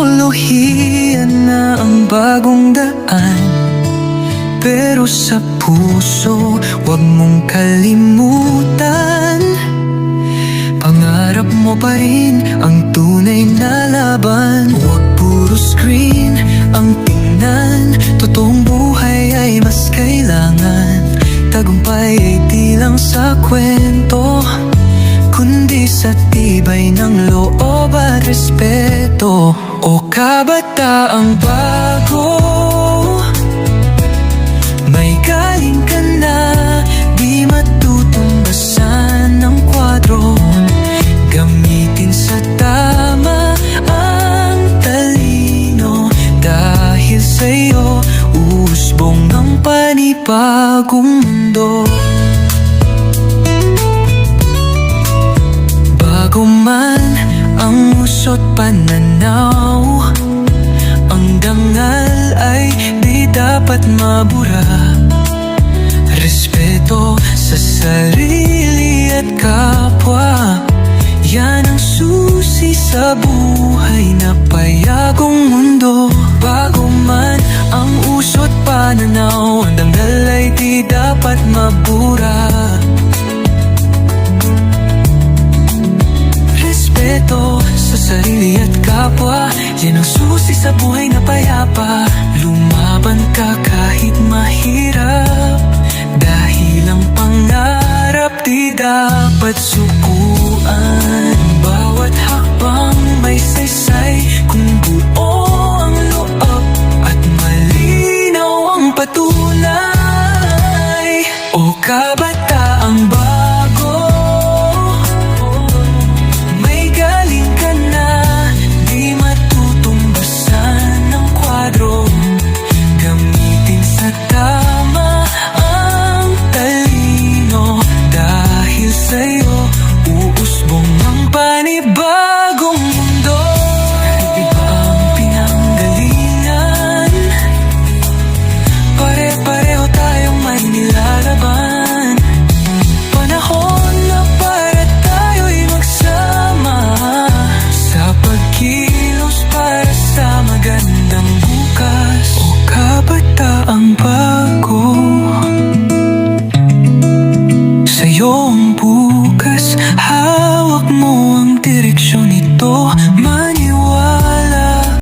teknolohiya na ang bagong daan, pero sa puso, huwag mong kalimutan. Pangarap mo pa rin ang tunay na laban. Huwag puro screen ang tingnan, totoong buhay ay mas kailangan. Tagumpay ay di lang sa kwento, kundi sa tibay ng loob at respeto. O kabataang bago, may galing ka na, di matutumbasan ng kwadro. Gamitin sa tama ang talino, dahil sa'yo uusbong ang panibagong mundo. Bago man ang usot pananaw, ang dangal ay di dapat mabura. Respeto sa sarili at kapwa, yan ang susi sa buhay na payagong mundo. Bago man ang usot pananaw, ang dangal ay di dapat mabura. Respeto sa sarili at kapwa, yan ang susi sa buhay na payapa. Lumaban ka kahit mahirap, dahil ang pangarap di dapat sukuan. Bawat hakbang may saysay, kung buo ang loob at malinaw ang patunay. O kabataang bago, may galing ka na, di matutumbasan ng kwadro. Gamitin sa tama ang talino, dahil sa'yo uusbong ang panibagong mundo. Iba ang pinanggalingan, pare-pareho tayong may nilalaban. Panahon na para tayo'y magsama, sa pagkilos para sa magandang bukas.